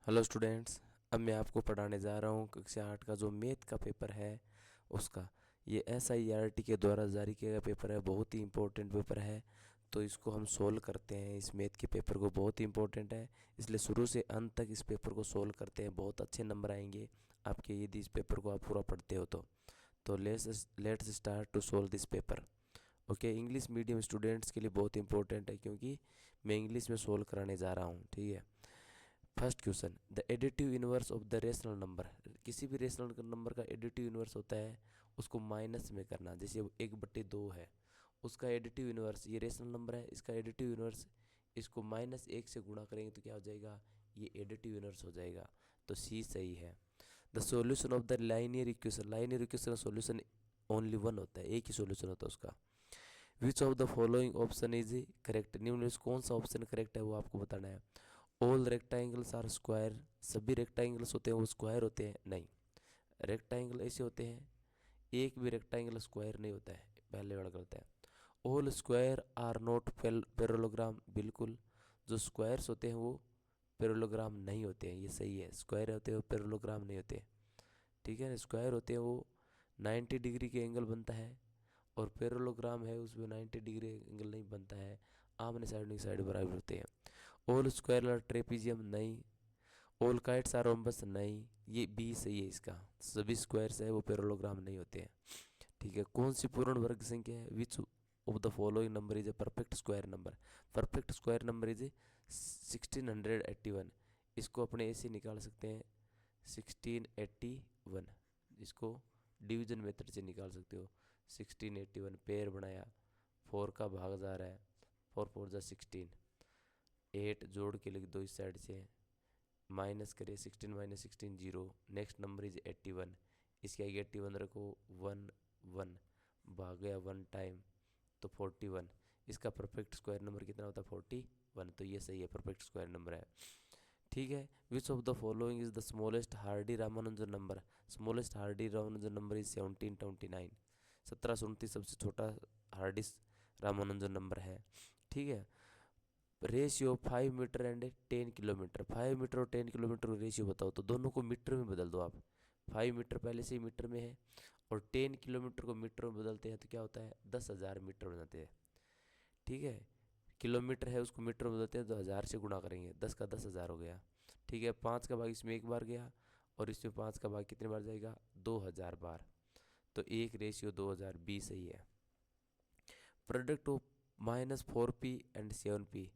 Hello students. अब मैं आपको पढ़ाने जा रहा हूँ कक्षा 8 का जो मैथ का पेपर है उसका। ये SIRT के द्वारा जारी किया गया पेपर है, बहुत ही इम्पोर्टेंट पेपर है। तो इसको हम सोल्व करते हैं, इस मैथ के पेपर को, बहुत ही इम्पोर्टेंट है। इसलिए शुरू से अंत तक इस पेपर को सोल्व करते हैं, बहुत अच्छे नंबर आएंगे आपके यदि इस पेपर को आप पूरा पढ़ते हो तो let's start to solve this paper. Okay, English medium students के लिए बहुत इंपॉर्टेंट है क्योंकि मैं इंग्लिश में सोल्व कराने जा रहा हूँ। ठीक है, first question, the additive inverse of the rational number. किसी भी रेशनल नंबर का एडिटिव इनवर्स होता है, उसको माइनस में करना। जैसे 1/2 है, उसका एडिटिव इनवर्स, ये रेशनल नंबर है, इसका एडिटिव इनवर्स, इसको -1 से गुणा करेंगे तो क्या हो जाएगा, ये एडिटिव इनवर्स हो जाएगा। तो सी सही है। The solution of the linear equation, linear equation का सॉल्यूशन ओनली वन होता है, एक ही सॉल्यूशन होता है उसका। Which of the following option is correct, निम्न में से कौन सा ऑप्शन करेक्ट है वो आपको बताना है। ऑल रेक्टेंगल्स आर स्क्वायर, सभी रेक्टेंगल्स होते हैं वो स्क्वायर होते हैं? नहीं, रेक्टेंगल ऐसे होते हैं, एक भी रेक्टेंगल स्क्वायर नहीं होता है, पहले वाला गलत है। All square are not parallelogram, बिल्कुल जो स्क्वायर्स होते हैं वो पैरेललोग्राम नहीं होते हैं, ये सही है। स्क्वायर होते हैं वो पैरेललोग्राम नहीं होते। ठीक है, स्क्वायर होते हैं वो 90 डिग्री के एंगल बनता है, और पैरेललोग्राम है उसमें 90 डिग्री एंगल नहीं बनता है, आमने साइड बराबर होते हैं। ऑल स्क्वायर आर ट्रेपीजियम, नहीं। ऑल काइट्स आर रोम्बस, नहीं। ये बी सही है इसका, सभी स्क्वायर्स है वो पैरेललोग्राम नहीं होते हैं। ठीक है, कौन सी पूर्ण वर्ग संख्या है, which of the following number is a perfect square number. Perfect square number is 1681। इसको अपने ऐसे निकाल सकते हैं 1681, इसको डिवीजन मेथड से निकाल सकते हो। 1681 पेयर बनाया, 4 का भाग जा रहा है, 4 4 जा 16, 8 जोड़ के लिख दो इस साइड से, माइनस करिए 16 - 16 0, नेक्स्ट नंबर इज 81। इसके आगे 81 रखो, 1 1 भाग गया 1 टाइम तो 41। इसका परफेक्ट स्क्वायर नंबर कितना होता है, 41। तो ये सही है, परफेक्ट स्क्वायर नंबर है। ठीक है, which of the following is the smallest Hardy Ramanujan number. Smallest Hardy Ramanujan number is 1729। 1729 सबसे छोटा हार्डी रामानुजन नंबर है। ठीक है, ratio 5 metre and 10 kilometre, 5 metre और 10 किलोमीटर का रेशियो बताओ, तो दोनों को मीटर में बदल दो आप। 5 मीटर पहले से ही मीटर में है, और 10 किलोमीटर को मीटर में बदलते हैं तो क्या होता है, 10,000 मीटर हो जाते हैं। ठीक है, किलोमीटर है उसको मीटर में बदलते हैं तो 1000 से गुणा करेंगे, 10 का 10,000 हो गया। ठीक है, 5 का भाग इसमें एक बार गया, और इसमें 5 का भाग कितने बार जाएगा, 2000 बार। तो 1:2000 सही है। Product of -4p and 7p,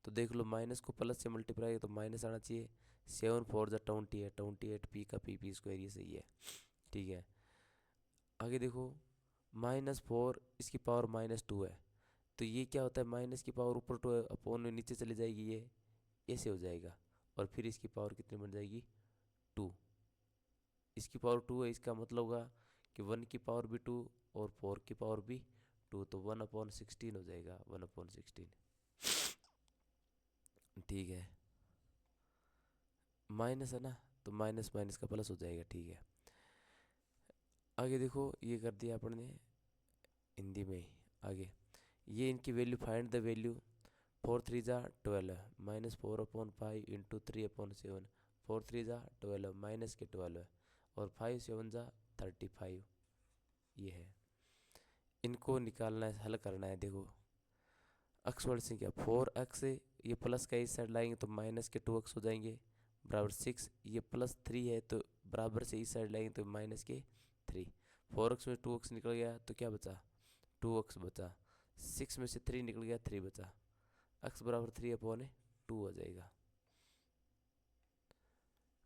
तो देख लो माइनस को प्लस से मल्टीप्लाई तो माइनस आना चाहिए। 7 4 जा 28, 28p का p² ये सही है। ठीक है, आगे देखो, -4 इसकी पावर -2 है, तो ये क्या होता है, माइनस की पावर ऊपर 2 अपॉन में नीचे चली जाएगी, ये ऐसे हो जाएगा, और फिर इसकी पावर कितनी बन जाएगी, 2। इसकी पावर 2 है, इसका मतलब होगा कि 1 की पावर भी 2 और 4 की पावर भी 2, तो 1/16 हो जाएगा, 1/16। ठीक है, माइनस है ना, तो माइनस माइनस का प्लस हो जाएगा। ठीक है, आगे देखो, ये कर दिया अपन ने हिंदी में ही। आगे ये इनकी वैल्यू, फाइंड द वैल्यू। 4 3 जा 12, -4/5 इंटू 3/7, 4 3 जा 12 माइनस के 12, और 5 7 जा 35, ये है। इनको निकालना है, हल करना है। देखो, अक्स वाली संख्या 4x, ये प्लस का इस साइड लाएंगे तो माइनस के 2x हो जाएंगे, बराबर 6। ये +3 है तो बराबर से इस साइड लाएंगे तो -3। 4x में 2x निकल गया तो क्या बचा, 2x बचा। 6 में से 3 निकल गया, 3 बचा। x बराबर 3/2 हो जाएगा।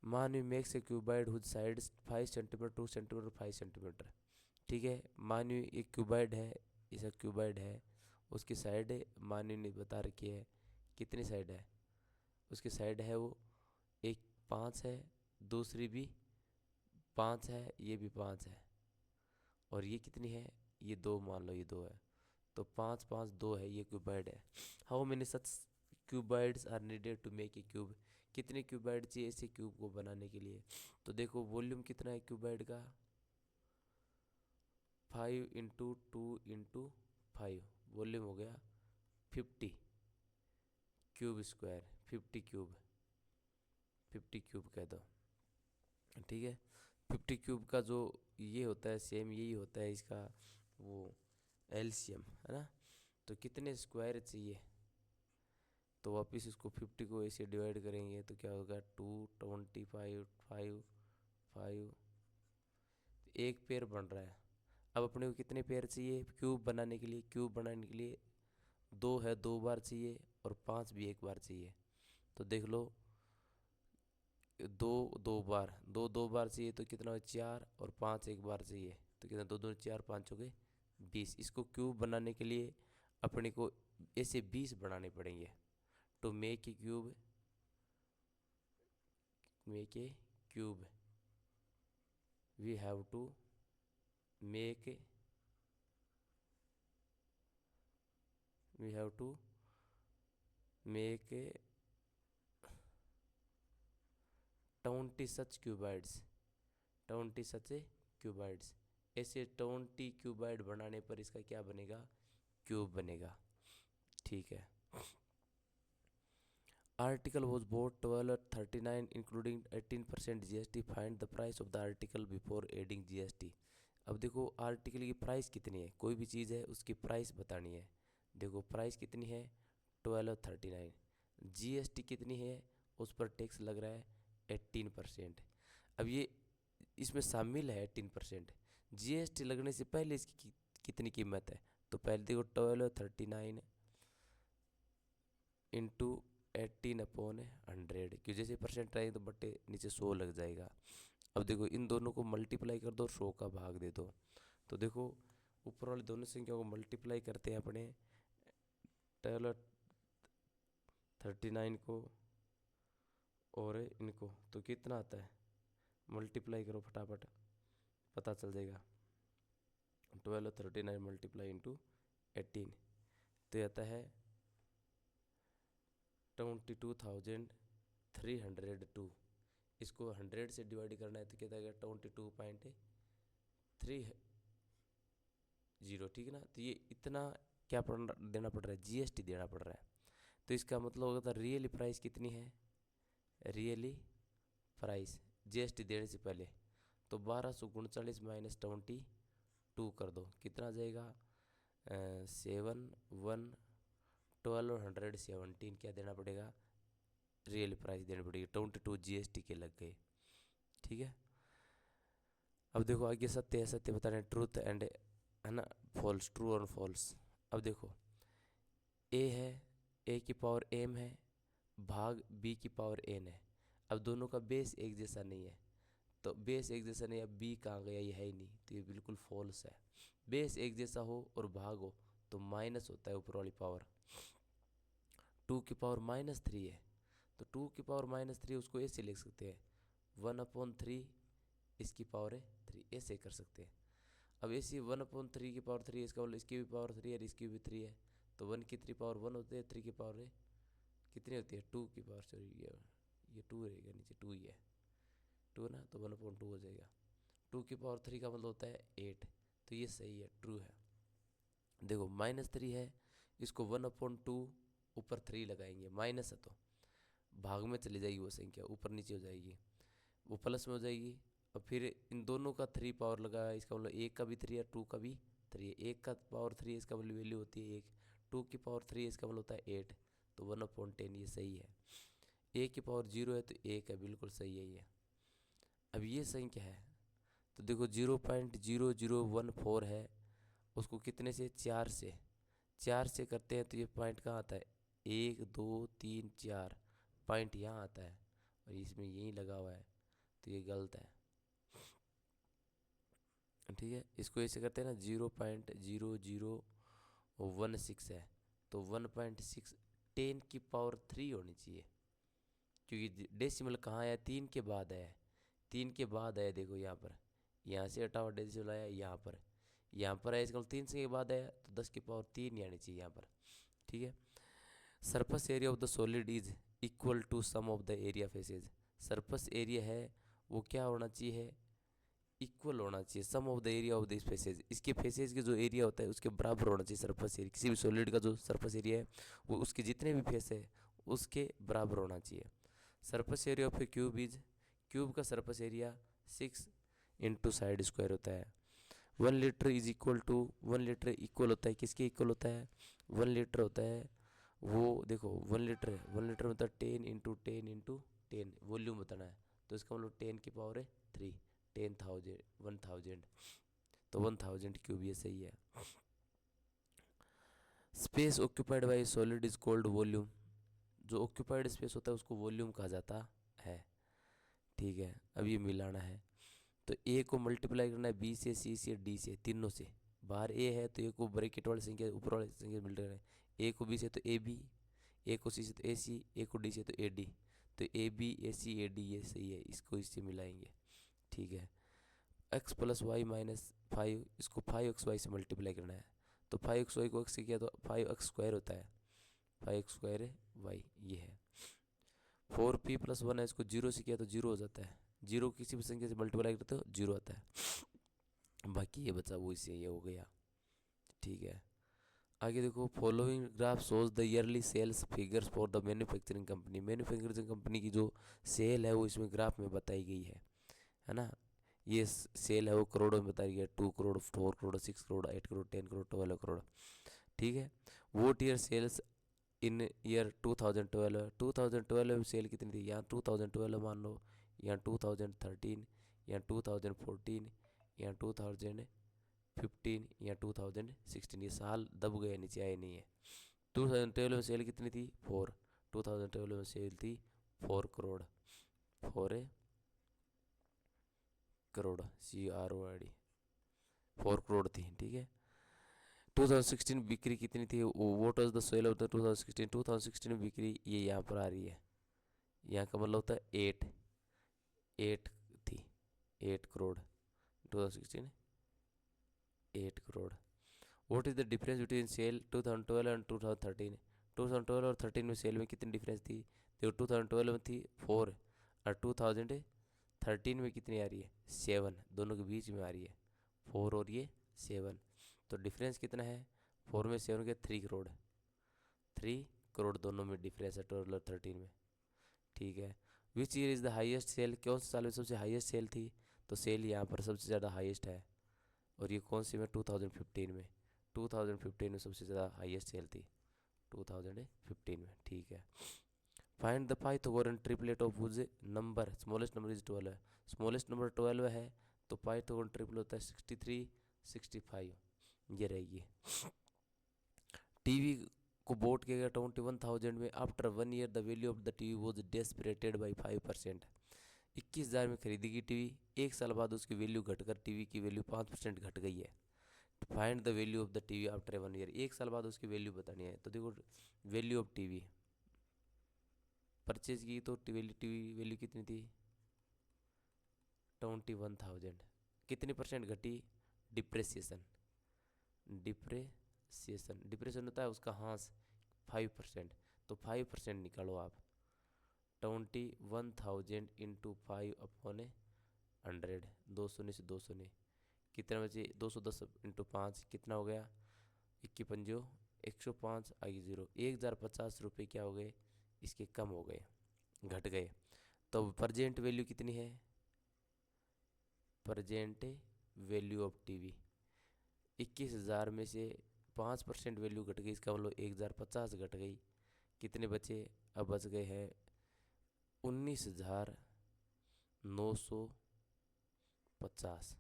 मान we makes a cuboid whose sides 5 centimetre, 2 centimetre, 5 centimetre. ठीक है, मान वी एक क्यूबाइड है, ऐसा क्यूबाइड है, उसकी साइड मान वी ने बता रखी है, कितनी साइड है, उसकी साइड है वो एक 5 है, दूसरी भी 5 है, ये भी 5 है, और ये कितनी है, ये 2, मान लो ये 2 है, तो 5 5 2 है, ये क्यूबाइड है। How many such cuboids are needed to make a cube. कितने क्यूबाइड चाहिए इसे क्यूब को बनाने के लिए। तो देखो वॉल्यूम कितना है क्यूबाइड का, 5 × 2 × 5, वॉल्यूम हो गया 50 क्यूब स्क्वायर, 50 क्यूब, 50 क्यूब कह दो, ठीक है। 50 क्यूब का जो ये होता है सेम यही होता है इसका वो एलसीएम, है ना। तो कितने स्क्वायर चाहिए, तो वापस इसको 50 को ऐसे डिवाइड करेंगे तो क्या होगा 225 5 5, एक पेयर बन रहा है। अब अपने को कितने पेयर चाहिए क्यूब बनाने के लिए, क्यूब बनाने के लिए 2 है 2 बार चाहिए और 5 भी एक बार चाहिए। तो देख लो 2 2 बार चाहिए तो कितना हो 4, और 5 एक बार चाहिए तो कितना 2 2 4 5 हो गए 20। इसको क्यूब बनाने के लिए अपने को ऐसे 20 बनाने पड़ेंगे। To make a cube, make a cube we have to make we have to make 20 such cuboids, 20 such cuboids. ऐसे 20 क्यूबाइड बनाने पर इसका क्या बनेगा, क्यूब बनेगा, ठीक है। Article was boat 1239 including 18% GST, find the price of the article before adding GST। अब देखो आर्टिकल की प्राइस कितनी है, कोई भी चीज़ है उसकी प्राइस बतानी है। देखो प्राइस कितनी है 1239, GST कितनी है उस पर टैक्स लग रहा है 18%। अब ये इसमें शामिल है 18%, GST लगने से पहले इसकी कितनी कीमत है, तो पहले देखो 1239 इंटू 18/100, क्यों जैसे परसेंट आएंगे तो बट्टे नीचे 100 लग जाएगा। अब देखो इन दोनों को मल्टीप्लाई कर दो, 100 का भाग दे दो। तो देखो ऊपर वाली दोनों संख्या को मल्टीप्लाई करते हैं अपने 1239 को और इनको, तो कितना आता है, मल्टीप्लाई करो फटाफट पता चल जाएगा। 1239 मल्टीप्लाई इंटू 18 तो आता है 22,302। इसको 100 से डिवाइड करना है तो क्या आएगा 22.30, ठीक है ना। तो ये इतना क्या देना पड़ रहा है, GST देना पड़ रहा है। तो इसका मतलब होगा था रियली प्राइस कितनी है, रियली प्राइस GST देने से पहले, तो 1239 माइनस 22 कर दो, कितना आ जाएगा 1217 क्या देना पड़ेगा, रियल प्राइस देनी पड़ेगी, 22 GST के लग गए, ठीक है। अब देखो आगे सत्य है सत्य बताना, ट्रूथ एंड, है ना, फॉल्स, ट्रू और फॉल्स। अब देखो ए है, ए की पावर एम है भाग बी की पावर एन है। अब दोनों का बेस एक जैसा नहीं है, तो बेस एक जैसा नहीं है, अब बी कहाँ गया, ये है ही नहीं, तो ये बिल्कुल फॉल्स है। बेस एक जैसा हो और भाग हो तो माइनस होता है ऊपर वाली पावर। 2 की पावर -3 है, तो 2 की पावर -3 उसको ऐसे लिख सकते हैं 1/3 इसकी पावर है 3, ऐसे कर सकते हैं। अब ऐसी 1/3 की पावर 3 इसका बोलो इसकी भी पावर 3 है और इसकी भी 3 है, तो 1 की 3 पावर 1 होती है, 3 की पावर है कितनी होती है 2 की पावर, सॉरी ये 2 रहेगा नीचे 2 ही है, 2 ना, तो 1/2 हो जाएगा। 2 की पावर 3 का मतलब होता है 8, तो ये सही है, ट्रू है। देखो -3 है, इसको 1/2 ऊपर 3 लगाएंगे, माइनस है तो भाग में चली जाएगी वो संख्या, ऊपर नीचे हो जाएगी, वो प्लस में हो जाएगी। और फिर इन दोनों का 3 पावर लगा, इसका मतलब 1 का भी 3 है 2 का भी 3 है, 1 का पावर 3 इसका मतलब वैल्यू होती है 1, 2 की पावर 3 इसका मतलब होता है 8, तो 1/10 ये सही है। 1 की पावर 0 है तो 1 है, बिल्कुल सही है ये। अब ये संख्या है तो देखो 0.0014 है, उसको कितने से 4 से, 4 से करते हैं तो ये पॉइंट कहाँ आता है 1 2 3 4, पॉइंट यहाँ आता है और इसमें यही लगा हुआ है, तो ये गलत है, ठीक है। इसको ऐसे करते हैं ना 0.0016 है, तो 1.6 10 की पावर 3 होनी चाहिए, क्योंकि डेसिमल कहाँ है 3 के बाद है, 3 के बाद है, देखो यहाँ पर, यहाँ से हटा हुआ डेसिमल आया यहाँ पर, यहाँ पर है, इसका 3 से के बाद है तो 10 की पावर 3 आनी चाहिए यहाँ पर, ठीक है। Surface area of the solid is equal to sum of the area faces. Surface area है वो क्या होना चाहिए, इक्वल होना चाहिए sum of the area of this faces, इसके फेसेज के जो एरिया होता है उसके बराबर होना चाहिए सरफेस एरिया, किसी भी सॉलिड का जो सरफेस एरिया है वो उसके जितने भी फेस है उसके बराबर होना चाहिए। Surface area of a cube is, cube का surface area 6 into side square होता है। 1 litre is equal to, 1 litre equal होता है किसके इक्वल होता है, 1 लीटर होता है वो, देखो 1 लीटर है, 1 लीटर मतलब 10 × 10 वॉल्यूम बताना है, तो इसका मतलब 10⁻³ 10,000 1000, तो 1000 क्यूब, ये सही है। Space occupied by solid is called volume, जो ऑक्यूपाइड स्पेस होता है उसको वॉल्यूम कहा जाता है। ठीक है, अब ये मिलाना है, तो ए को मल्टीप्लाई करना है बी से, सी से, डी से, तीनों से। बाहर ए है तो ए को ब्रैकेट वाली संख्या ऊपर वाली संख्या मिल रहा है, ए को बी से तो ए बी, ए को सी से तो ए सी, ए को डी से तो ए डी, तो A B A C A D ये सही है, इसको इससे मिलाएंगे। ठीक है, x + y - 5, इसको 5xy से मल्टीप्लाई करना है, तो 5xy को x से किया तो 5x² होता है, 5x² y ये है। 4p + 1 है, इसको 0 से किया तो 0 हो जाता है, 0 किसी भी संख्या से मल्टीप्लाई करते तो 0 आता है, बाकी ये बचा वो इससे ये हो गया। ठीक है, आगे देखो, following graph shows the yearly sales figures for the manufacturing company, manufacturing company की जो सेल है वो इसमें ग्राफ में बताई गई है ना। ये सेल है वो करोड़ों में बताई गई है, 2 करोड़, 4 करोड़, 6 करोड़, 8 करोड़, 10 करोड़, 12 करोड़। ठीक है, वोट ईयर सेल्स इन ईयर 2012, 2012 में सेल कितनी थी, यहाँ 2012 मान लो, यहाँ 2013, यहाँ 2014, यहाँ 2015, यहाँ 2016, ये साल दब गए, नीचे आए नहीं है। 2012 में सेल कितनी थी, 4, 2012 में सेल थी 4 करोड़, 4 करोड़, CROD 4 करोड़ थी। ठीक है, 2016 बिक्री कितनी थी, what was the sale of the 2016, 2016 में बिक्री ये यहाँ पर आ रही है, यहाँ का मतलब होता है 8 थी, 8 crore, 2016 8 crore. What is the difference between sale 2012 and 2013, 2012 और 13 में सेल में कितनी डिफरेंस थी, देखो 2012 में थी 4 और 2013 में कितनी आ रही है, 7, दोनों के बीच में आ रही है 4 और ये 7, तो डिफरेंस कितना है, 4 में 7 के 3 करोड़, 3 करोड़ दोनों में डिफरेंस है 12 और 13 में। ठीक है, which year is the highest sale, कौन से साल में सबसे हाईएस्ट सेल थी, तो सेल यहाँ पर सबसे ज़्यादा हाईएस्ट है, और ये कौन सी में, 2015 में, 2015 में सबसे ज़्यादा हाईएस्ट सेल थी 2015 में। ठीक है, find the Pythagorean triplet of whose number, smallest number is 12, smallest number 12 है, तो पाइथागोरन ट्रिपल होता है 63, 65, ये रहेगी। टीवी को बोट किया गया 21,000 में, after 1 year the value of the TV was depreciated by 5%, 21,000 में खरीदी गई टीवी, एक साल बाद उसकी वैल्यू घटकर टीवी की वैल्यू 5% घट गई है। Find the value of the TV after 1 year, एक साल बाद उसकी वैल्यू बतानी है, तो देखो वैल्यू ऑफ टीवी परचेज की तो टीवी वैल्यू कितनी थी, 21,000, कितनी परसेंट घटी, डिप्रेसिएशन, डिप्रेशन होता है उसका हाँस 5%, तो 5% निकालो आप, 21,000 इंटू 5/100, 2 शून्य से 2 शून्य, कितना बचे, 210 इंटू 5 कितना हो गया, 21 105 आगे 0, 1,050 रुपये क्या हो गए, इसके कम हो गए, घट गए। तो प्रजेंट वैल्यू कितनी है, प्रजेंट वैल्यू ऑफ टीवी 21,000 में से 5% वैल्यू घट गई, इसका मतलब 1,050 घट गई, कितने बचे, अब बच गए हैं 19,950,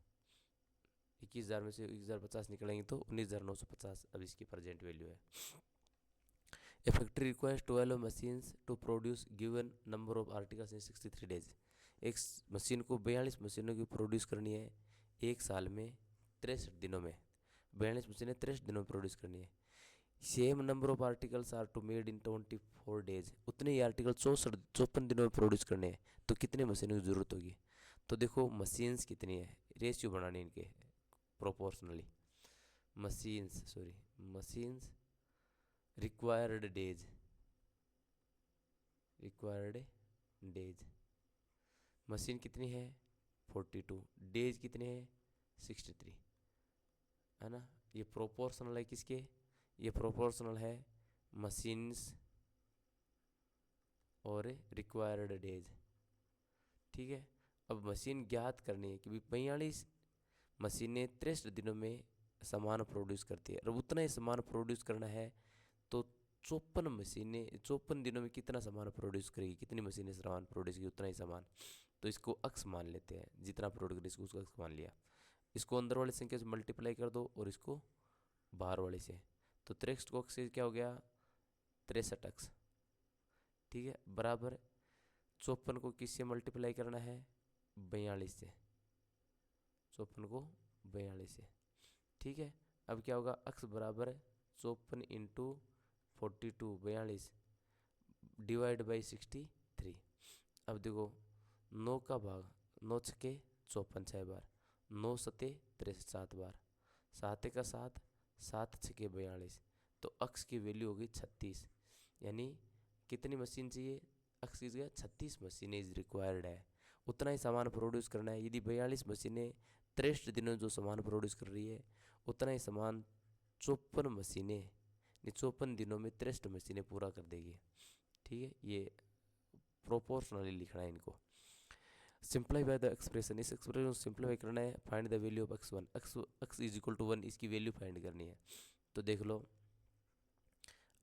21,000 में से 1,050 निकलेंगे तो 19,950, अब इसकी प्रेजेंट वैल्यू है। A factory requires 12 machines to produce given number of articles in 63 days, एक मशीन को 42 मशीनों की प्रोड्यूस करनी है एक साल में 63 दिनों में, 42 मशीनें 63 दिनों में प्रोड्यूस करनी है। Same number of articles are to made in 24 days, उतने ही आर्टिकल 54 दिनों में प्रोड्यूस करने हैं, तो कितने मशीनों की ज़रूरत होगी, तो देखो मशीन्स कितनी है, रेशियो बनाने इनके proportionally, machines required days, machine कितनी है 42, डेज कितने हैं 63, है ना। ये प्रोपोर्शनल है किसके, ये प्रोपोर्शनल है मशीन्स और रिक्वायर्ड डेज। ठीक है, अब मशीन ज्ञात करनी है कि 42 मशीनें 63 दिनों में सामान प्रोड्यूस करती है, और उतना ही सामान प्रोड्यूस करना है तो 54 दिनों में कितना सामान प्रोड्यूस करेगी, कितनी मशीनें सामान प्रोड्यूस की उतना ही सामान। तो इसको अक्स मान लेते हैं, जितना प्रोड्यूस करेगी इसको उसको अक्स मान लिया। इसको अंदर वाली संख्या से मल्टीप्लाई कर दो और इसको बाहर वाले से, तो 63 को अक्स से क्या हो गया 63 अक्स। ठीक है, बराबर 54 को किससे मल्टीप्लाई करना है 42 से, 54 को 42 से। ठीक है, अब क्या होगा अक्स बराबर 54 इंटू 42 42 डिवाइड बाई 63। अब देखो 9 का भाग 9 छके 54 6 बार, 9 सते 63 7 बार, 7 का 7 7 छके 42, तो अक्स की वैल्यू होगी 36। यानी कितनी मशीन चाहिए अक्स की जगह 36 मशीनें इज रिक्वायर्ड है, उतना ही सामान प्रोड्यूस करना है। यदि 42 मशीनें 63 दिनों जो सामान प्रोड्यूस कर रही है उतना ही सामान 54 मशीनें 54 दिनों में 63 मशीनें पूरा कर देगी। ठीक है, ये प्रोपोर्शनली लिखना है इनको। सिंप्लाई बाय द एक्सप्रेशन, इस एक्सप्रेशन को सिंप्लीफाई करना है। Find the value of x1, x is equal to 1, इसकी वैल्यू फाइंड करनी है। तो देख लो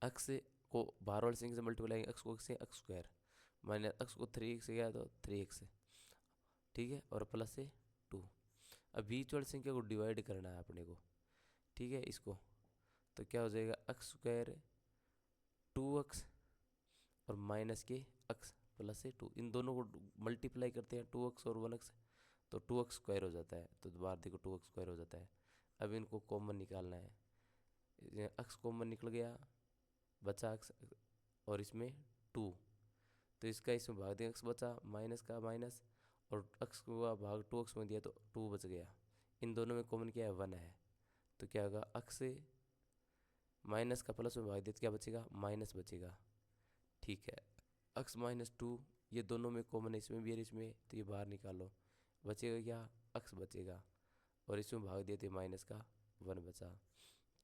x को बाहर वाले संख्या से मल्टीप्लाई, x को x से x स्क्वायर माइनस x को 3x से गया तो 3x से। ठीक है, और प्लस से 2। अब बीच वाली संख्या को डिवाइड करना है अपने को। ठीक है, इसको तो क्या हो जाएगा x स्क्वायर 2x और माइनस के x प्लस से 2, इन दोनों को मल्टीप्लाई करते हैं 2x और 1x, तो 2x स्क्वायर हो जाता है। तो दोबारा देखो 2x स्क्वायर हो जाता है। अब इनको कॉमन निकालना है, x कॉमन निकल गया, बचा x और इसमें 2, तो इसका इसमें भाग दिया x बचा, माइनस का माइनस, और x को भाग 2x में दिया तो 2 बच गया। इन दोनों में कॉमन क्या है 1 है, तो क्या होगा x से माइनस का प्लस में भाग दिया तो क्या बचेगा माइनस बचेगा। ठीक है, x माइनस 2 ये दोनों में कॉमन है, इसमें भी है इसमें, तो ये बाहर निकालो, बचेगा क्या x बचेगा, और इसमें भाग दिया तो माइनस का 1 बचा।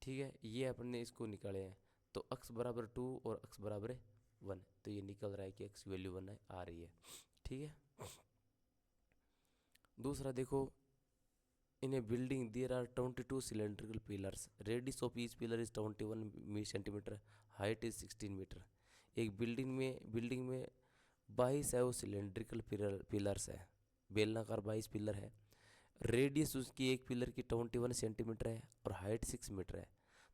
ठीक है, ये अपने इसको निकाले हैं, तो x बराबर 2 और x बराबर 1, तो ये निकल रहा है कि x वैल्यू 1 आ रही है। ठीक है, दूसरा देखो, in a building there are 22 cylindrical pillars, radius of each pillar is 21 centimetre, height is 16 metre. एक बिल्डिंग में 22 है वो सिलेंड्रिकल पिलर्स है, बेलनाकार 22 पिलर है। रेडियस उसकी एक पिलर की 21 सेंटीमीटर है और हाइट 6 मीटर है।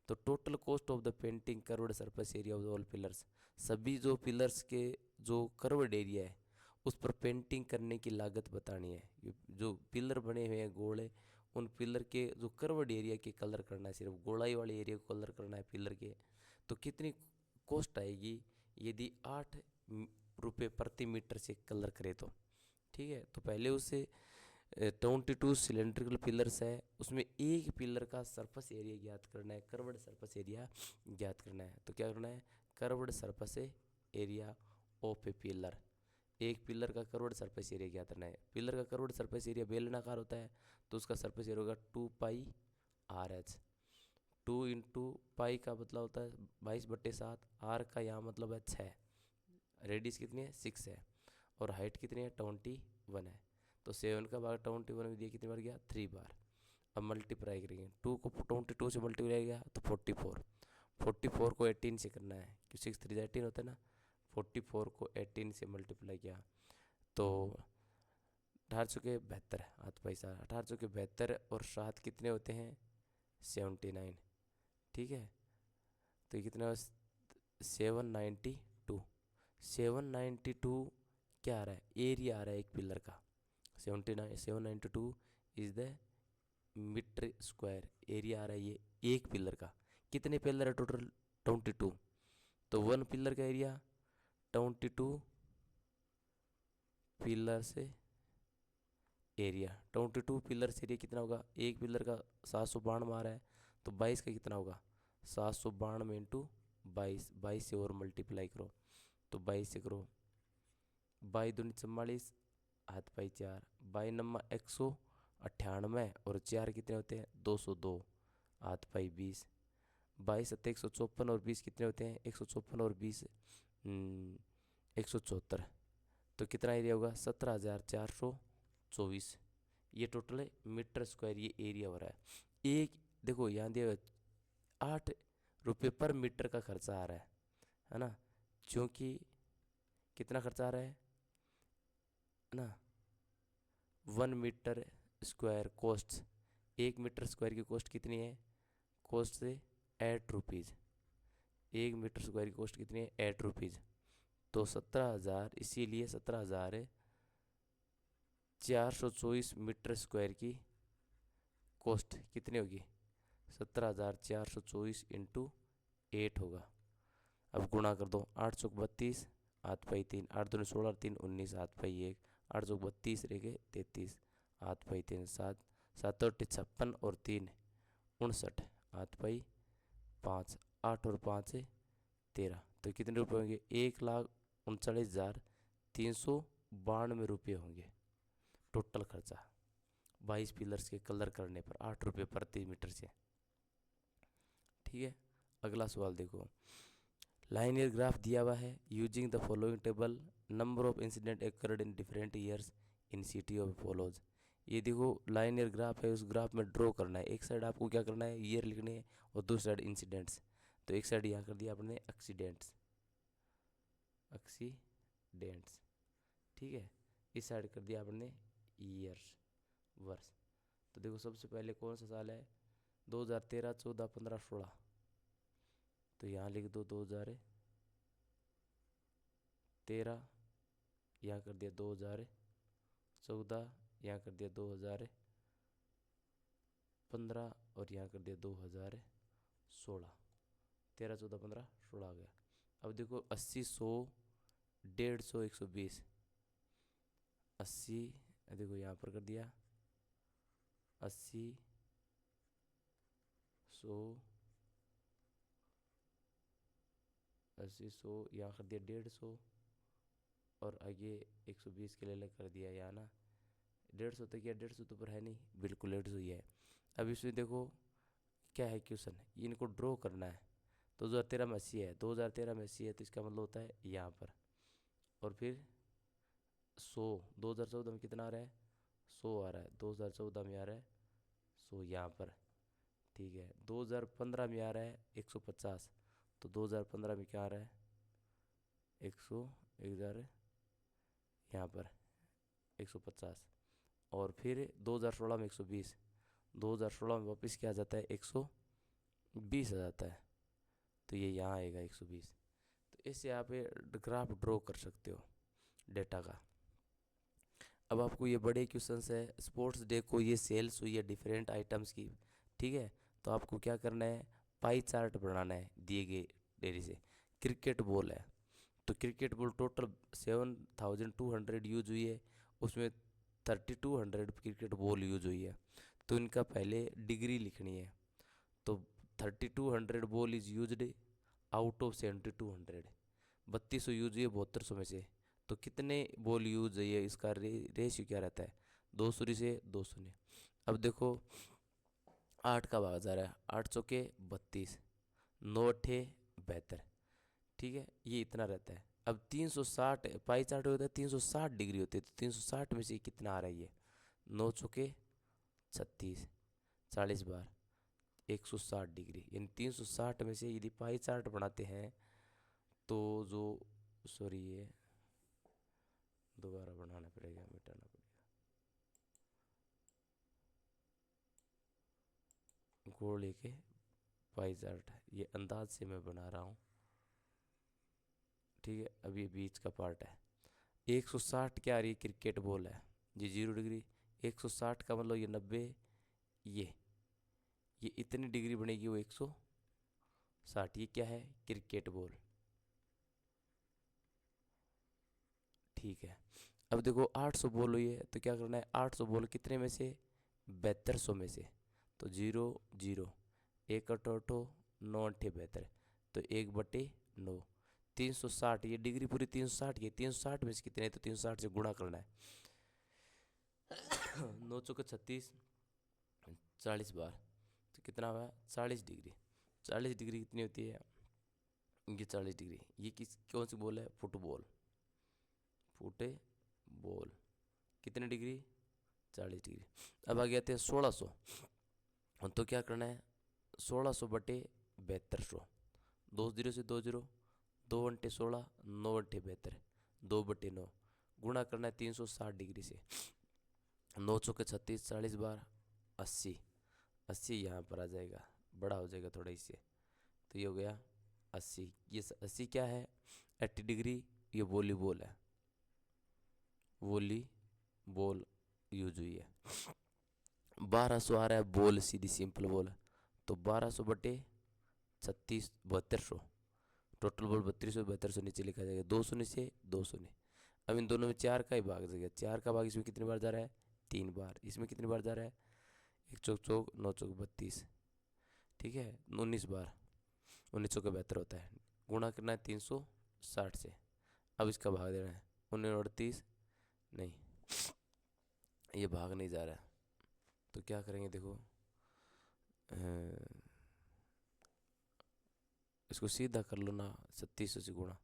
तो total cost of the painting curved surface area of all pillars, सभी जो पिलर्स के जो कर्व्ड एरिया है उस पर पेंटिंग करने की लागत बतानी है। जो पिलर बने हुए हैं गोले, उन पिलर के जो कर्व्ड एरिया के कलर करना है, सिर्फ गोलाई वाले एरिया को कलर करना है पिलर के, तो कितनी कॉस्ट आएगी यदि 8 रुपये प्रति मीटर से कलर करे तो। ठीक है, तो पहले उसे 22 सिलेंड्रिकल पिलर्स है, उसमें एक पिलर का सरफेस एरिया ज्ञात करना है, कर्व्ड सरफेस एरिया ज्ञात करना है। तो क्या करना है curved surface area of A pillar, एक पिलर का कर्व्ड सरफेस एरिया ज्ञात करना है। पिलर का कर्व्ड सरफेस एरिया बेलनाकार होता है तो उसका सरफेस एरिया होगा 2πRH। 2 इंटू पाई का मतलब होता है 22/7, आर का यहाँ मतलब है 6, रेडियस कितनी है 6 है, और हाइट कितनी है 21 है। तो 7 का भाग 21 में दिया कितनी बार गया 3 बार। अब मल्टीप्लाई करेंगे, 2 को 22 से मल्टीप्लाई गया तो 44, 44 को 18 से करना है क्योंकि 6 3 18 होता है ना। 44 को 18 से मल्टीप्लाई किया तो 18×72 हाथ पैसा 18×72 और 7 कितने होते हैं 79। ठीक है, तो कितना 792, 792 क्या आ रहा है एरिया आ रहा है एक पिलर का, 792 is the metre square area आ रहा है ये एक पिलर का। कितने पिलर है टोटल 22, तो 1 पिलर का एरिया 22 पिलर से एरिया, 22 पिलर से एरिया कितना होगा, एक पिलर का 792 आ रहा है तो 22 का कितना होगा 792 इंटू 22, 22 से और मल्टीप्लाई करो तो 22 से करो, 22 दूनी 44, हाथ पाई 4, 22 नम्मा 198 और 4 कितने होते हैं 202, हाथ पाई 20, 22 सत्ते 154 और 20 कितने होते हैं 154 और 20 174। तो कितना एरिया होगा? 17,424। ये टोटल है मीटर स्क्वायर, ये एरिया हो रहा है। एक देखो यहाँ दिया हुआ है, 8 रुपये पर मीटर का खर्चा आ रहा है ना, क्योंकि कितना खर्चा आ रहा है ना, 1 metre square cost, 1 metre square की कॉस्ट कितनी है? कॉस्ट से 8 रुपीज़। 1 मीटर स्क्वायर की कॉस्ट कितनी है? 8 रुपीज़। तो 17,000, इसीलिए 17,424 मीटर स्क्वायर की कॉस्ट कितनी होगी? 17,424 इंटू 8 होगा। अब गुणा कर दो, 8 चौक 32, 8 पाई 3, 8 दूनी 16, 3 19, 8 पाई 1, 8 चौक 32 रह गए 33, 8 पाई 3 7, 7 और 56 और 3 59, 8 पाई 5, 8 और 5 है 13। तो कितने रुपए होंगे? 1,39,392 होंगे टोटल खर्चा 22 पिलर्स के कलर करने पर, 8 रुपये प्रति मीटर से। ठीक है, अगला सवाल देखो। लाइनियर ग्राफ दिया हुआ है, using the following table, number of incident occurred in different years in city of follows. ये देखो लाइनियर ग्राफ है, उस ग्राफ में ड्रॉ करना है। एक साइड आपको क्या करना है? ईयर लिखने है, और दूसरी साइड इंसिडेंट्स। तो एक साइड यहाँ कर दिया आपने एक्सीडेंट्स, एक्सीडेंट्स, ठीक है। इस साइड कर दिया आपने ईयर्स, वर्ष। तो देखो सबसे पहले कौन सा साल है? 2013, 14, 15, 16। तो यहाँ लिख दो 2013, यहाँ कर दिया 2014, यहाँ कर दिया 2015, और यहाँ कर दिया 2016। 13, 14, 15, 16 आ गया। अब देखो 80, 100, 150, 120, 80, देखो यहाँ पर कर दिया 80, 100, 80, 100, यहाँ कर दिया 150, और आगे 120 के लिए कर दिया यहाँ ना 150 तक। या 150 तो पर है नहीं, बिल्कुल 150 ही है। अब इसमें देखो क्या है क्वेश्चन, इनको ड्रॉ करना है। 2013 में 80 है, 2013 में 80 है, तो इसका मतलब होता है यहाँ पर। और फिर 100, 2014 में कितना आ रहा है? 100 आ रहा है, 2014 में आ रहा है 100 यहाँ पर, ठीक है। 2015 में आ रहा है 150, तो 2015 में क्या आ रहा है? 1000 यहाँ पर 150। और फिर 2016 में 120, 2016 में वापस क्या आ जाता है? 120 आ जाता है, तो ये यहाँ आएगा 120। तो इससे आप ये ग्राफ ड्रॉ कर सकते हो डेटा का। अब आपको ये बड़े क्वेश्चंस है, स्पोर्ट्स डे को ये सेल्स हुई है डिफरेंट आइटम्स की, ठीक है। तो आपको क्या करना है? पाई चार्ट बनाना है दिए गए डेरी से। क्रिकेट बॉल है, तो क्रिकेट बॉल टोटल 7,200 यूज हुई है, उसमें 3,200 क्रिकेट बॉल यूज हुई है। तो इनका पहले डिग्री लिखनी है। तो 3,200 ball is used out of 7,200, 3200 use हुई है 7200 में से। तो कितने बॉल यूज है, इसका रेशियो क्या रहता है? 200 से 200 ने। अब देखो 8 का भाग जा रहा है, 8 चौके 32, 9 अट्ठे 72, ठीक है, ये इतना रहता है। अब 360 पाई चार्ट होता है, 360 डिग्री होती है, तो 360 में से कितना आ रहा है? ये 9 चौके 36, 40 बार 160 डिग्री, यानी 360 में से यदि पाई चार्ट बनाते हैं तो जो, सॉरी ये दोबारा बनाना पड़ेगा, मिटाना पड़ेगा, गोल लेके पाई चार्ट, ये अंदाज से मैं बना रहा हूँ, ठीक है। अब ये बीच का पार्ट है। 160 क्या आ रही है? क्रिकेट बॉल है जी, 0 डिग्री। 160 का मतलब ये 90, ये इतनी डिग्री बनेगी, वो 160। ये क्या है? क्रिकेट बॉल, ठीक है। अब देखो 800 बॉल हुई है, तो क्या करना है? 800 बॉल कितने में से? 7200 में से। तो 0 0, 1 अठो 9 अट्ठे 72, तो 1/9। 360, ये डिग्री पूरी 360 की, 360 में से कितने है? तो 360 से गुणा करना है। 9 चौके 36, 40 बार, तो कितना हुआ? 40 डिग्री। 40 डिग्री कितनी होती है? ये 40 डिग्री। ये किस कौन सी बॉल है? फुटबॉल, फुटे बॉल कितने डिग्री, 40 डिग्री। अब आ आते हैं 1600। तो क्या करना है, 1600 बटे 7200, 2 0 से 2 0, 2 × 16, 9 × 72, 2/9, गुणा करना है 360 डिग्री से, 9 चौके 36, 40 बार 80, 80 यहाँ पर आ जाएगा, बड़ा हो जाएगा थोड़ा इससे, तो ये हो गया 80। ये 80 क्या है, 80 डिग्री, ये वॉलीबॉल है, वॉलीबॉल यूज हुई है। 1200 आ रहा है बॉल, सीधी सिंपल बॉल, तो 1200 बटे 36, 7200, टोटल बॉल 3200, 7200 नीचे लिखा जाएगा, 2 शून्य से 2 शून्य। अब इन दोनों में 4 का ही भाग जाएगा, 4 का भाग इसमें कितनी बार जा रहा है, 3 बार, इसमें कितनी बार जा रहा है, 1 चौक चौक 9 चौक 32, ठीक है, 19 बार, 19 चौके 72 होता है, गुणा करना है 360 से। अब इसका भाग देना है, 19 नहीं, ये भाग नहीं जा रहा है, तो क्या करेंगे देखो, इसको सीधा कर लो ना, 3600 से गुणा,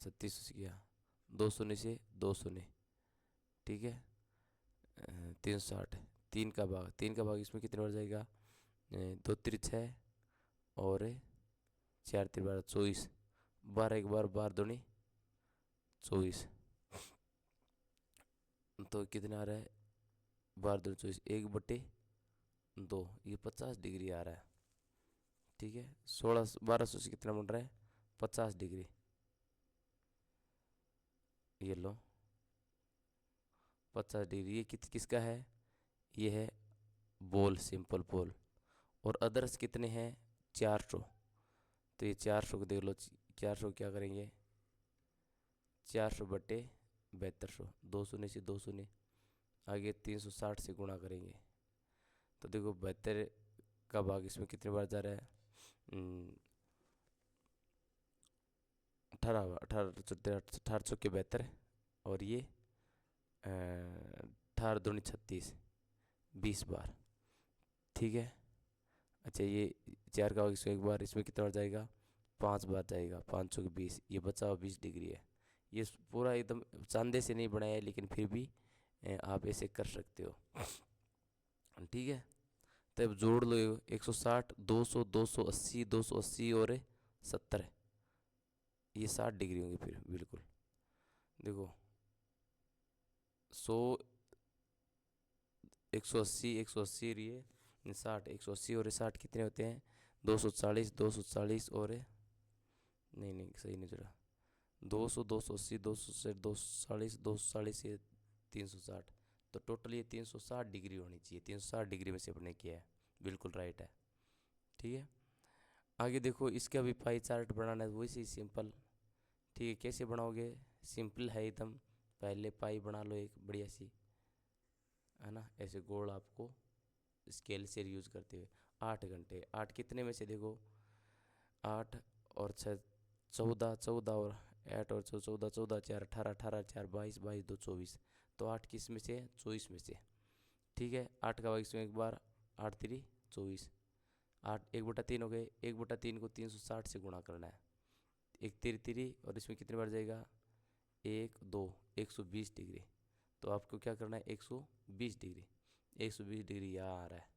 3600 से किया, 2 शून्य से 2 शून्य, ठीक है, 360, 3 का भाग इसमें कितने बार जाएगा, 2 3 6 और 4 3 12 24, 12 एक बार, 12 दूनी 24, तो कितना आ रहा है, 12 दूनी 24, 1/2, ये 50 डिग्री आ रहा है, ठीक है। 1200 से कितना बन रहा है, 50 डिग्री, ये लो 50 डिग्री, ये किसका है, ये है बॉल, सिंपल बॉल, और अदर्स कितने हैं, 400, तो ये 400 को देख लो, 400 क्या करेंगे, 400 बटे 7200, 2 शून्य से 2 शून्य, आगे 360 से गुणा करेंगे, तो देखो 72 का भाग इसमें कितने बार जा रहा है, 18, 18 चौके 72, और ये 18 दूनी 36, 20 बार, ठीक है। अच्छा ये 4 का भाग इसमें एक बार, इसमें कितना बार जाएगा, 5 बार जाएगा, 5 चौके 20, ये बचा हुआ 20 डिग्री है। ये पूरा एकदम चांदे से नहीं बनाया है, लेकिन फिर भी आप ऐसे कर सकते हो, ठीक है। तब जोड़ लो, 160, 200, 280, 280 और 70, ये 60 डिग्री होंगे फिर, बिल्कुल देखो 100, 180, 180 ये 60, 180 और 60 कितने होते हैं, 240, 240 और नहीं सही नहीं जुड़ा, 200, 280, 260, 240, 240 ये 360, तो टोटल ये 360 डिग्री होनी चाहिए, 360 डिग्री में से अपने किया है, बिल्कुल राइट है, ठीक है। आगे देखो, इसका भी पाई चार्ट बनाना है, वैसे ही सिंपल, ठीक है। कैसे बनाओगे, सिंपल है एकदम, पहले पाई बना लो एक बढ़िया सी, है ना, ऐसे गोल आपको स्केल से यूज करते हुए, 8 घंटे, 8 कितने में से देखो, 8 और 6 14, 14 और 8 और 14, 14 4 18, 18 4 22, 22 2 24, तो 8 किस में से, 24 में से, ठीक है। 8 का भाग इसमें एक बार, 8 3 24, 8 1/3 हो गए, 1/3 को 360 से गुणा करना है, 1 3 3, और इसमें कितने बार जाएगा, 1 2, 120 डिग्री, तो आपको क्या करना है, 120 डिग्री, 120 डिग्री यहाँ आ रहा है,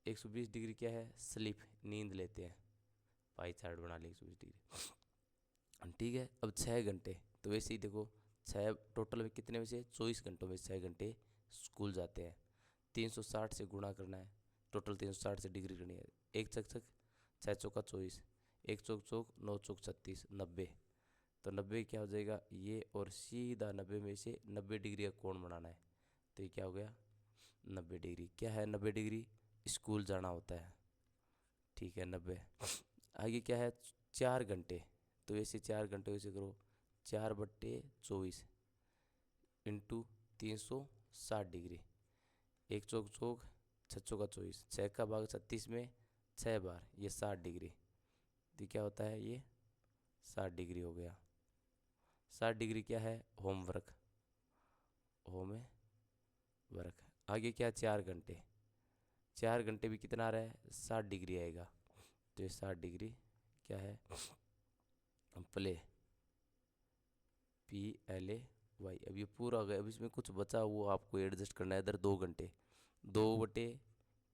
120 डिग्री क्या है, स्लीप, नींद लेते हैं, पाई चार्ट बना ले 120 डिग्री, ठीक है। अब 6 घंटे, तो वैसे ही देखो 6 टोटल में कितने में से, 24 घंटों में 6 घंटे स्कूल जाते हैं, 360 से गुणा करना है, टोटल 360 से डिग्री करनी है, 1 चक चक 6 चौका 24, 1 चौक चौक 9 चौक 36, 90, तो 90 क्या हो जाएगा ये, और सीधा 90 में से 90 डिग्री का कोण बनाना है, तो ये क्या हो गया, 90 डिग्री, क्या है 90 डिग्री, स्कूल जाना होता है, ठीक है 90। आगे क्या है, 4 घंटे, तो वैसे 4 घंटे वैसे करो, 4/24 इंटू 360 डिग्री, 1 चौक चौक 6 चौका 24, 6 का भाग 36 में 6 बार, ये 60 डिग्री, तो क्या होता है ये 60 डिग्री हो गया। 60 डिग्री क्या है, होमवर्क, वर्क। आगे क्या, 4 घंटे, 4 घंटे भी कितना आ रहा है, 60 डिग्री आएगा, तो ये 60 डिग्री क्या है, प्ले, PLAY। अब ये पूरा हो गया। अब इसमें कुछ बचा वो आपको एडजस्ट करना है। इधर 2 घंटे, 2 बटे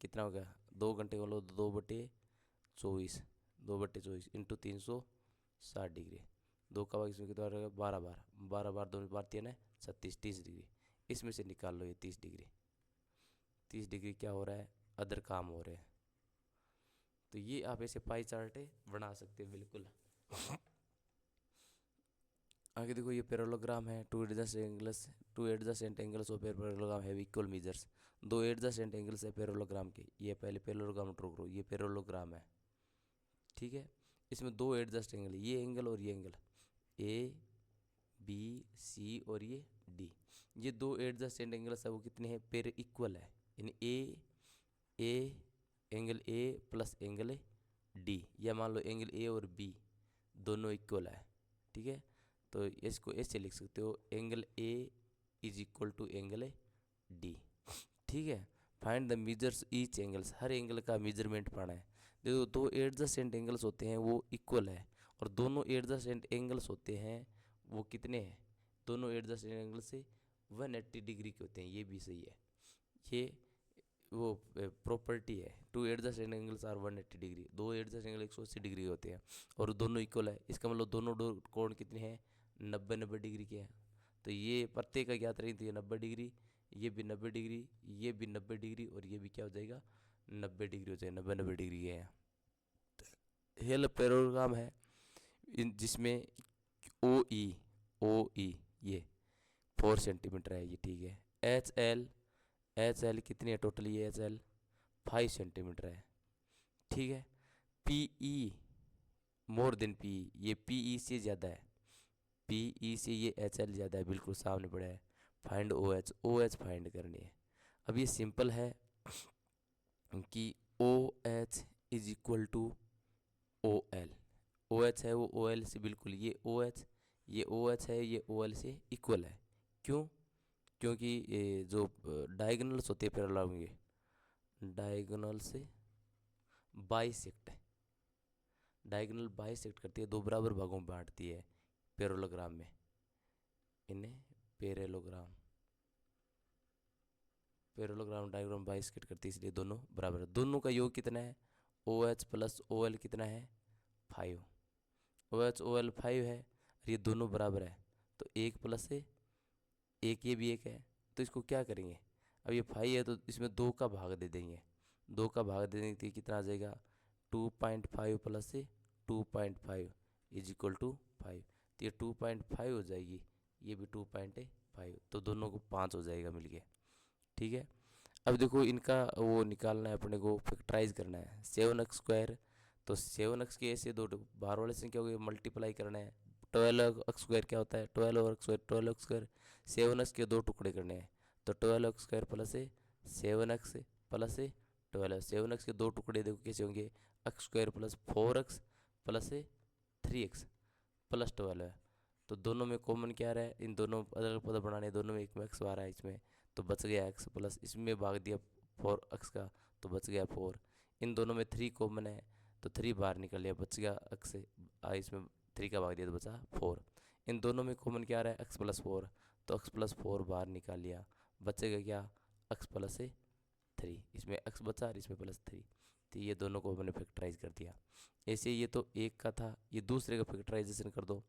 कितना हो गया, 2 घंटे बोलो, 2/24, 2/24 इंटू 360 डिग्री। 2 का भाग इसमें कितना रहेगा, 12 बार, 12 बार 2 बार 3 है 36, 30 डिग्री। इसमें से निकाल लो ये 30 डिग्री। 30 डिग्री क्या हो रहा है, अदर काम हो रहे हैं। तो ये आप ऐसे पाई चार्ट बना सकते हैं बिल्कुल। आगे देखो ये पैरेललोग्राम है। Two adjacent angles of parallelogram have equal measures. 2 adjacent angles है पैरेललोग्राम के। ये पहले पैरेललोग्राम ड्रॉ करो, ये पैरेललोग्राम है, ठीक है। इसमें 2 एडजस्ट एंगल, ये एंगल और ये एंगल, ABC और ये D। ये 2 एडजस्टेंट एंगल्स है वो कितने हैं, पेर इक्वल है। यानी a angle A plus angle D, या मान लो एंगल A और B दोनों इक्वल है, ठीक है। तो इसको ऐसे लिख सकते हो, angle A is equal to angle D, ठीक है। Find the measures each angles, हर एंगल का मेजरमेंट पाना है। देखो 2 एडजस्टेंट एंगल्स होते हैं वो इक्वल है, और दोनों एडजस्टेंट एंगल्स होते हैं वो कितने हैं, दोनों एडजस्टेंट एंगल से 180 डिग्री के होते हैं। ये भी सही है, ये वो प्रॉपर्टी है। 2 adjacent angles are 180 degree, 2 adjacent angle 180 degree होते हैं और दोनों इक्वल है। इसका मतलब दोनों कोण कितने हैं, 90 डिग्री के हैं। तो ये प्रत्येक का ज्ञात रही, तो ये 90 डिग्री, ये भी 90 डिग्री, ये भी 90 डिग्री, और ये भी क्या हो जाएगा, 90 डिग्री हो जाएगा। 90 डिग्री के हैं। हेल पैरेललोग्राम है जिसमें ओ ई ये 4 सेंटीमीटर है, ये ठीक है। एच एल कितनी है टोटल, ये एच एल 5 सेंटीमीटर है, ठीक है। PE मोर देन PE, ये PE से ज़्यादा है, PE से ये HL ज़्यादा है, बिल्कुल सामने पड़ा है। फाइंड OH फाइंड करनी है। अब ये सिंपल है कि OH is equal to OL। OH है वो OL से बिल्कुल, ये OH है ये OL से इक्वल है। क्यों, क्योंकि ये जो डायगोनल्स होते हैं पैरेललोग्राम के, डायगोनल से बाइसेक्ट है, डायगोनल बाइसेक्ट करती है, 2 बराबर भागों में बांटती है पैरेललोग्राम में, इन्हें पैरेललोग्राम डायग्राम बाइसेक्ट करती है, इसलिए दोनों बराबर है। दोनों का योग कितना है, OH प्लस OL कितना है, 5। OH OL 5 है, और ये दोनों बराबर है, तो 1 प्लस है 1, ये भी 1 है। तो इसको क्या करेंगे, अब ये 5 है तो इसमें 2 का भाग दे देंगे, 2 का भाग दे देंगे तो कितना आ जाएगा, 2.5 प्लस से 2.5 इज इक्वल टू 5। तो ये 2.5 हो जाएगी, ये भी 2.5, तो दोनों को 5 हो जाएगा मिलके, ठीक है। अब देखो इनका वो निकालना है अपने को, फैक्टराइज करना है। 7x², तो 7x के ऐसे दो बाहर वाले संख्या को मल्टीप्लाई करना है। 12x² क्या होता है, 12x², 7x के 2 टुकड़े करने हैं, तो 12x² plus 7x plus 12। 7x के 2 टुकड़े देखो कैसे होंगे, x² plus 4x plus 3x plus 12 है। तो दोनों में कॉमन क्या रहा है, इन दोनों अलग अलग पद बनाने, दोनों में एक में x आ रहा है, इसमें तो बच गया x, प्लस इसमें भाग दिया 4x का, तो बच गया 4। इन दोनों में 3 कॉमन है, तो 3 बाहर निकल लिया, बच गया x इसमें 3 का भाग दिया तो बचा 4। इन दोनों में कॉमन क्या आ रहा है, x प्लस 4, तो x प्लस 4 बाहर निकाल लिया, बचेगा क्या, x प्लस 3। इसमें x बचा और इसमें प्लस 3, तो ये दोनों को मैंने फैक्टराइज कर दिया। ऐसे ये तो एक का था, ये दूसरे का फैक्टराइजेशन कर दो।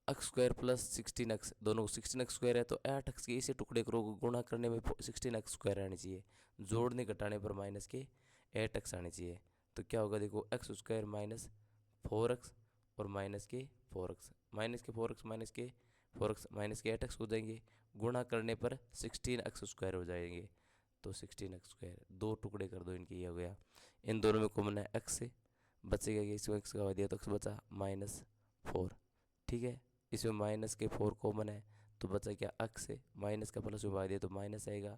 x² प्लस 16x, दोनों 16x² है, तो 8x के इसे टुकड़े करो, गुणा करने में 16x² आनी चाहिए, जोड़ने घटाने पर माइनस के 8x आने चाहिए। तो क्या होगा देखो, x² माइनस 4x और माइनस के 4x, माइनस के 4x माइनस के 4x माइनस के 8x हो जाएंगे, गुणा करने पर 16x² हो जाएंगे। तो 16x², 2 टुकड़े कर दो इनके, ये हो गया। इन दोनों में कॉमन है x से, बचेगा कि इसको x का दिया तो x बचा -4, ठीक है। इसमें माइनस के 4 कॉमन है, तो बचा क्या, x से माइनस का प्लस में भाग दिया तो माइनस आएगा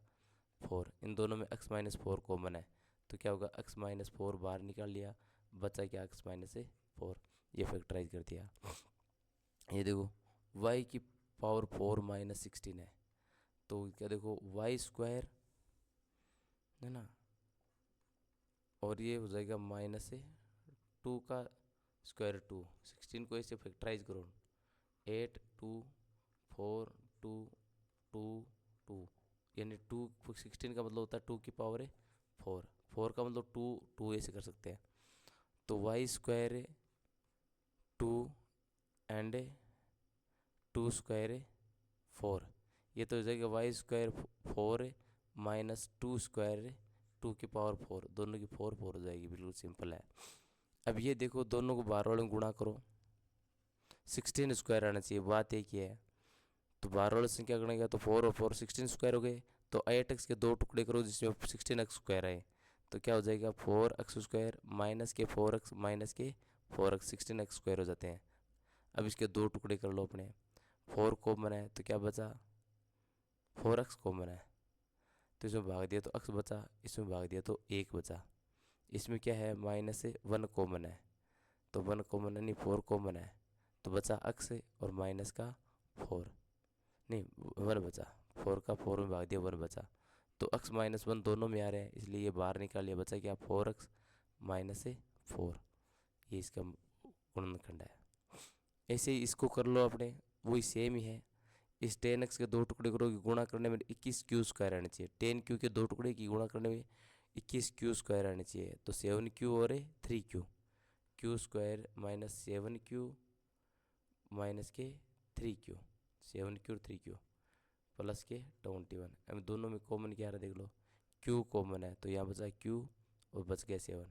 4। इन दोनों में x -4 कॉमन है, तो क्या होगा, x -4 बाहर निकाल लिया, बचा क्या, x -4। ये फैक्टराइज कर दिया। ये देखो y की पावर 4 -16 है, तो क्या देखो y² है ना, और ये हो जाएगा -2 का स्क्वायर 2। 16 को ऐसे फैक्टराइज करो, 8 2 4 2 2 2, यानी 16 का मतलब होता है 2 की पावर है 4, 4 का मतलब 2, 2 ऐसे कर सकते हैं। तो वाई स्क्वायर है 2 एंड 2 स्क्वायर है 4, ये तो हो जाएगा वाई स्क्वायर 4 माइनस 2 स्क्वायर 2 की पावर 4, दोनों की 4 4 हो जाएगी, बिल्कुल सिंपल है। अब ये देखो दोनों को बाहर वाले में गुणा करो, 16 स्क्वायर आना चाहिए, बात एक ही है। तो बाहर वाले संख्या गणेगा तो 4 और 4 16 स्क्वायर हो गए। तो 8x के दो टुकड़े करो जिसमें 16x स्क्वायर आए, तो क्या हो जाएगा 4x स्क्वायर माइनस के 4x माइनस के 4x 16x स्क्वायर हो जाते हैं। अब इसके दो टुकड़े कर लो अपने, 4 कॉमन है तो क्या बचा 4x कॉमन है, तो इसमें भाग दिया तो x बचा, इसमें भाग दिया तो 1 बचा। इसमें क्या है माइनस से 1 कॉमन है, तो 1 कॉमन है नहीं 4 कॉमन है, तो बचा x और माइनस का 4, नहीं 1 बचा, 4 का 4 में भाग दिया 1 बचा। तो x माइनस 1 दोनों में आ रहे हैं इसलिए ये बाहर निकाल लिया, बचा क्या 4x माइनस से 4, ये इसका गुणनखंड है। ऐसे ही इसको कर लो अपने, वही सेम ही है। इस 10x के दो टुकड़े करोगे गुणा करने में 21 क्यू स्क्वायर आने चाहिए, 10 क्यू के दो टुकड़े की गुणा करने में 21 क्यू स्क्वायर आने चाहिए, तो 7 क्यू और 3 Q, Q square minus 7 Q minus के 3 क्यू, 7 क्यू 3 क्यू प्लस के 21। अब दोनों में कॉमन क्या है देख लो, क्यू कॉमन है तो यहाँ बचा क्यू और बच गया 7,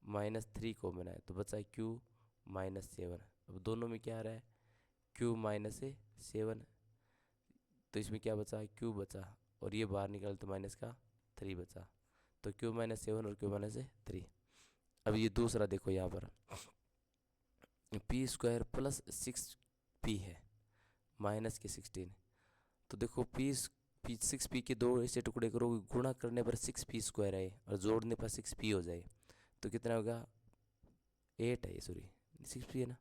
माइनस 3 कॉमन है तो बचा क्यू माइनस 7। अब दोनों में क्या आ रहा है क्यू माइनस 7, तो इसमें क्या बचा क्यू बचा, और ये बाहर निकाल तो माइनस का 3 बचा, तो क्यू माइनस 7 और क्यू माइनस 3। अब ये दूसरा देखो यहाँ पर पी स्क्वायर प्लस 6p है माइनस के 16, तो देखो पी 6p के दो ऐसे टुकड़े करोगे गुणा करने पर 6p स्क्वायर आए और जोड़ने पर 6p हो जाए, तो कितना होगा 8 है, सॉरी 6p है ना,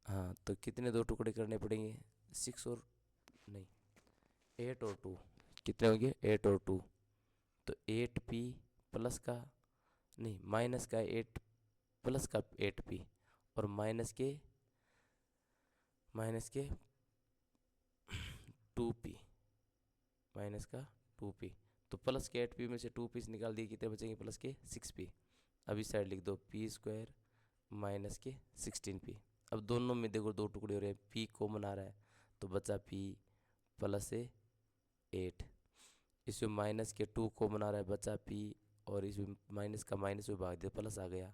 हाँ तो कितने दो टुकड़े करने पड़ेंगे 6 और नहीं 8 और 2, कितने होंगे 8 और 2, तो 8p प्लस का नहीं माइनस का 8 प्लस का 8p और माइनस के 2p माइनस का 2p, तो प्लस के 8p में से 2p निकाल दिए, कितने बचेंगे प्लस के 6p। अब इस साइड लिख दो p स्क्वायर माइनस के 16p। अब दोनों में देखो दो टुकड़े हो रहे हैं, p कॉमन आ रहा है तो बचा p प्लस 8, इसमें माइनस के 2 कॉमन आ रहा है बचा p, और इसमें माइनस का माइनस में भाग दिया प्लस आ गया,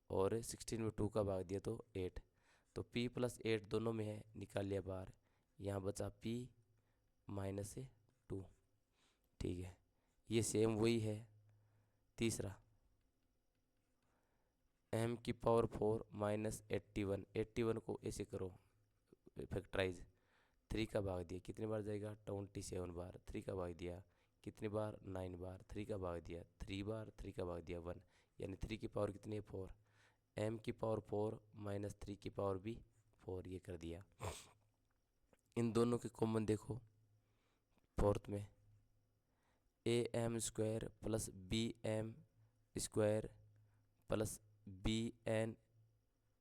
और 16 में 2 का भाग दिया तो 8, तो p प्लस 8 दोनों में है निकाल लिया बाहर, यहाँ बचा p माइनस 2। ठीक है, ये सेम वही है। तीसरा m की पावर 4 माइनस 81, 81 को ऐसे करो फैक्टराइज, 3 का भाग दिया कितनी बार जाएगा 27 बार, 3 का भाग दिया कितनी बार 9 बार, 3 का भाग दिया 3 बार, 3 का भाग दिया 1, यानी 3 की पावर कितनी है 4, m की पावर 4 माइनस 3 की पावर भी 4, ये कर दिया। इन दोनों के कॉमन देखो फोर्थ में a m square plus b m square plus b n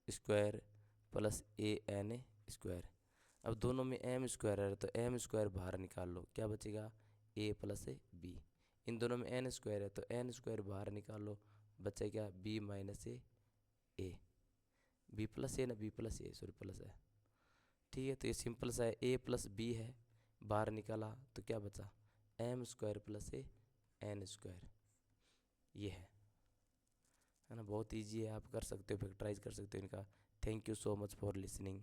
square plus a n square. अब दोनों में एम स्क्वायर है तो एम स्क्वायर बाहर निकाल लो, क्या बचेगा ए प्लस बी। इन दोनों में एन स्क्वायर है तो एन स्क्वायर बाहर निकाल लो, बचेगा बी माइनस ए, बी प्लस ए ना बी प्लस ए सॉरी प्लस है। ठीक है, तो ये सिंपल सा है, ए प्लस बी है बाहर निकाला तो क्या बचा m square plus n square, ये है ना, बहुत इजी है, आप कर सकते हो फैक्टराइज कर सकते हो इनका। Thank you so much for listening.